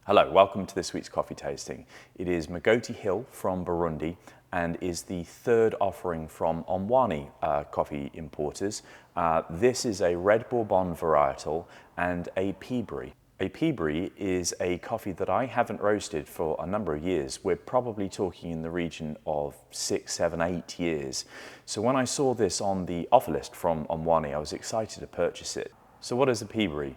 Hello, welcome to this week's coffee tasting. It is Migoti Hill from Burundi and is the third offering from Omwani coffee importers. This is a red bourbon varietal and a Peaberry. A Peaberry is a coffee that I haven't roasted for a number of years. We're probably talking in the region of 6, 7, 8 years. So when I saw this on the offer list from Omwani, I was excited to purchase it. So what is a Peaberry?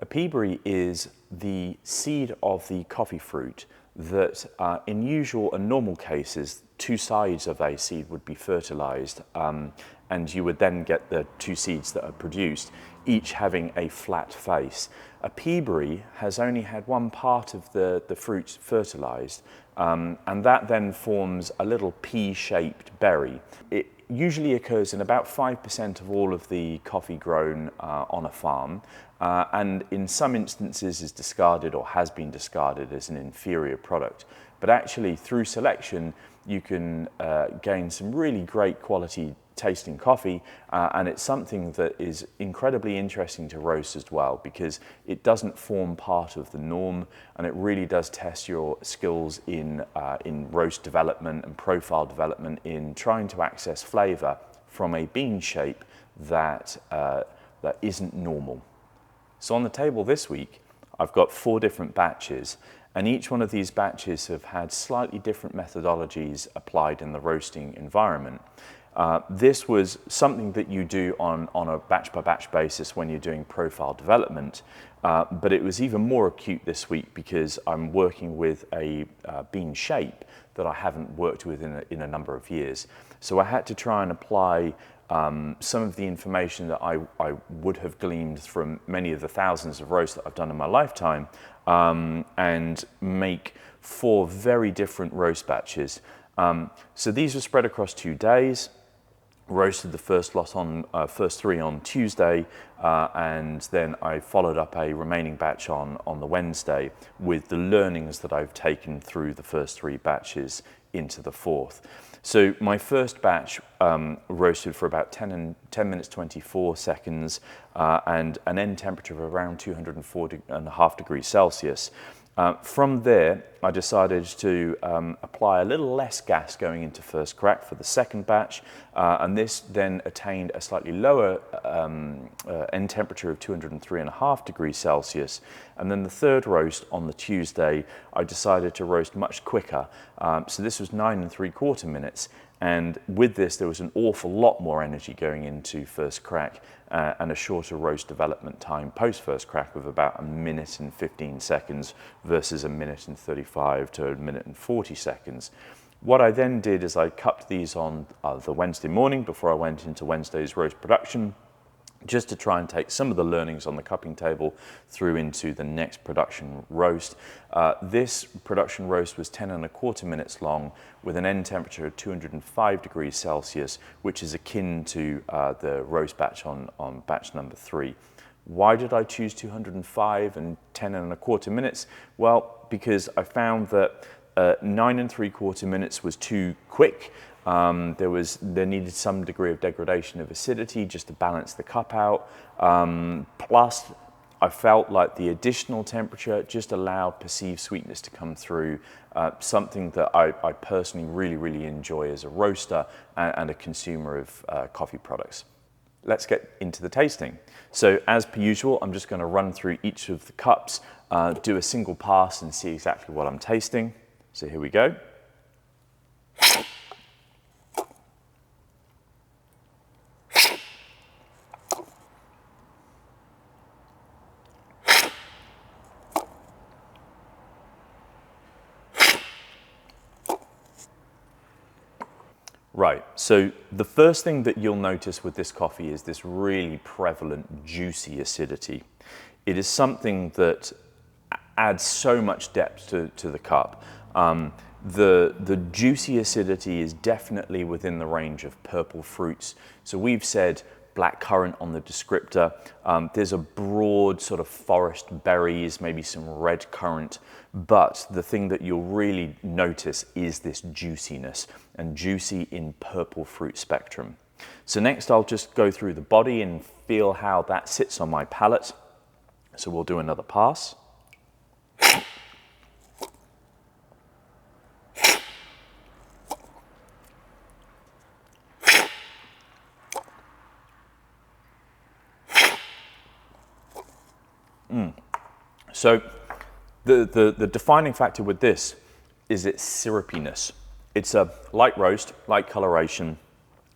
A Peaberry is the seed of the coffee fruit that in usual and normal cases, two sides of a seed would be fertilized and you would then get the two seeds that are produced, each having a flat face. A Peaberry has only had one part of the fruit fertilized and that then forms a little pea-shaped berry. It usually occurs in about 5% of all of the coffee grown on a farm and in some instances is discarded or has been discarded as an inferior product. But actually through selection you can gain some really great quality tasting coffee and it's something that is incredibly interesting to roast as well because it doesn't form part of the norm and it really does test your skills in roast development and profile development in trying to access flavor from a bean shape that isn't normal. So on the table this week I've got 4 different batches and each one of these batches have had slightly different methodologies applied in the roasting environment. This was something that you do on a batch by batch basis when you're doing profile development, but it was even more acute this week because I'm working with a bean shape that I haven't worked with in a number of years. So I had to try and apply some of the information that I would have gleaned from many of the thousands of roasts that I've done in my lifetime and make 4 very different roast batches. So these were spread across 2 days. Roasted the first 3 on Tuesday and then I followed up a remaining batch on the Wednesday with the learnings that I've taken through the first 3 batches into the 4th. So my first batch roasted for about 10 minutes 24 seconds and an end temperature of around 204.5 degrees Celsius. From there, I decided to apply a little less gas going into first crack for the second batch, and this then attained a slightly lower end temperature of 203.5 degrees Celsius. And then the third roast on the Tuesday, I decided to roast much quicker. So this was 9 3/4 minutes. And with this, there was an awful lot more energy going into first crack and a shorter roast development time post first crack of about 1 minute and 15 seconds versus 1 minute and 35 to 1 minute and 40 seconds. What I then did is I cupped these on the Wednesday morning before I went into Wednesday's roast production, just to try and take some of the learnings on the cupping table through into the next production roast. This production roast was 10 1/4 minutes long with an end temperature of 205 degrees Celsius, which is akin to the roast batch on batch number 3. Why did I choose 205 and 10 1/4 minutes? Well, because I found that 9 3/4 minutes was too quick. There needed some degree of degradation of acidity just to balance the cup out. Plus, I felt like the additional temperature just allowed perceived sweetness to come through, something that I personally really enjoy as a roaster and a consumer of coffee products. Let's get into the tasting. So as per usual, I'm just going to run through each of the cups, do a single pass and see exactly what I'm tasting. So here we go. Right, so the first thing that you'll notice with this coffee is this really prevalent juicy acidity. It is something that adds so much depth to the cup. The juicy acidity is definitely within the range of purple fruits. So we've said black currant on the descriptor. There's a broad sort of forest berries, maybe some red currant, but the thing that you'll really notice is this juiciness, and juicy in purple fruit spectrum. So next I'll just go through the body and feel how that sits on my palate. So we'll do another pass. So the defining factor with this is its syrupiness. It's a light roast, light coloration,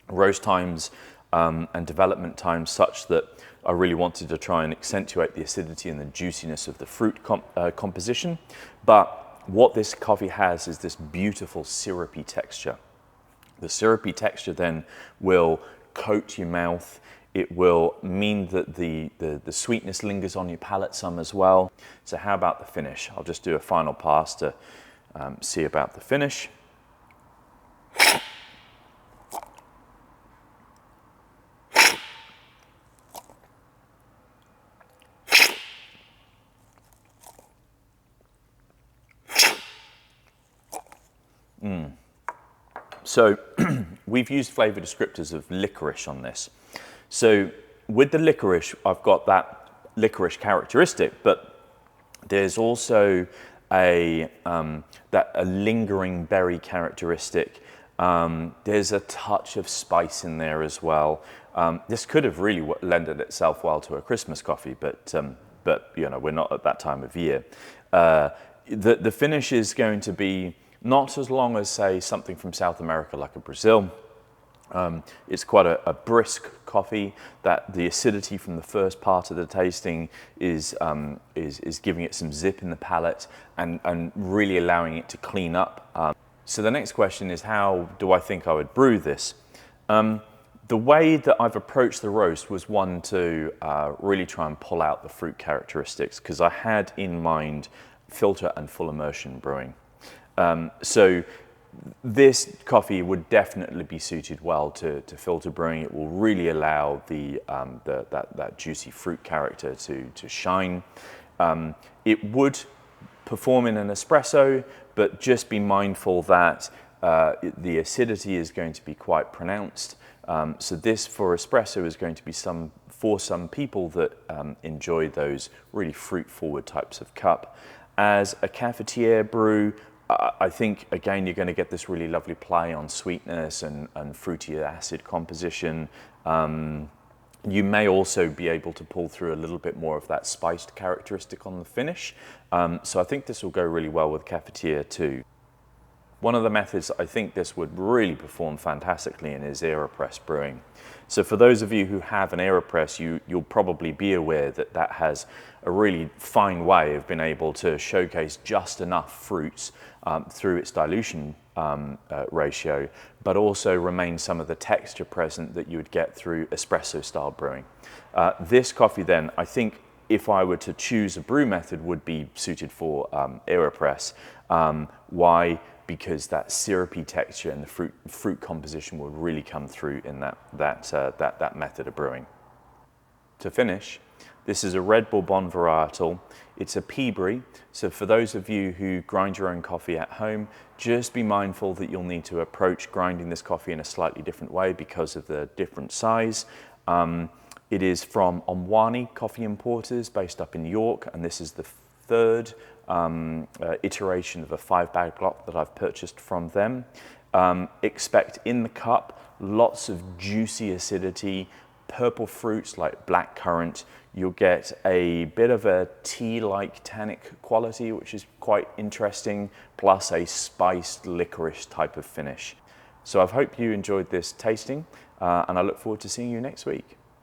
roast times and development times such that I really wanted to try and accentuate the acidity and the juiciness of the fruit composition. But what this coffee has is this beautiful syrupy texture. The syrupy texture then will coat your mouth. It will mean that the sweetness lingers on your palate some as well. So how about the finish? I'll just do a final pass to see about the finish. So we've used flavor descriptors of licorice on this. So with the licorice, I've got that licorice characteristic, but there's also a lingering berry characteristic. There's a touch of spice in there as well. This could have really lended itself well to a Christmas coffee, but you know, we're not at that time of year. The finish is going to be not as long as, say, something from South America like a Brazil. It's quite a brisk coffee. That the acidity from the first part of the tasting is giving it some zip in the palate and really allowing it to clean up. So the next question is, how do I think I would brew this? The way that I've approached the roast was one to really try and pull out the fruit characteristics, because I had in mind filter and full immersion brewing. So this coffee would definitely be suited well to filter brewing. It will really allow that juicy fruit character to shine. It would perform in an espresso, but just be mindful that the acidity is going to be quite pronounced. So this for espresso is going to be for some people that enjoy those really fruit-forward types of cup. As a cafetiere brew, I think, again, you're going to get this really lovely play on sweetness and fruity acid composition. You may also be able to pull through a little bit more of that spiced characteristic on the finish. So I think this will go really well with cafetiere too. One of the methods I think this would really perform fantastically in is AeroPress brewing. So for those of you who have an AeroPress, you'll probably be aware that that has a really fine way of being able to showcase just enough fruits through its dilution ratio, but also remain some of the texture present that you would get through espresso style brewing. This coffee then, I think, if I were to choose a brew method, would be suited for AeroPress. Why? Because that syrupy texture and the fruit composition will really come through in that method of brewing. To finish, this is a red bourbon varietal. It's a Peaberry, so for those of you who grind your own coffee at home, just be mindful that you'll need to approach grinding this coffee in a slightly different way because of the different size. It is from Omwani Coffee Importers based up in York, and this is the third iteration of a 5-bag block that I've purchased from them. Expect in the cup lots of juicy acidity, purple fruits like blackcurrant. You'll get a bit of a tea-like tannic quality, which is quite interesting, plus a spiced licorice type of finish. So I hope you enjoyed this tasting, and I look forward to seeing you next week.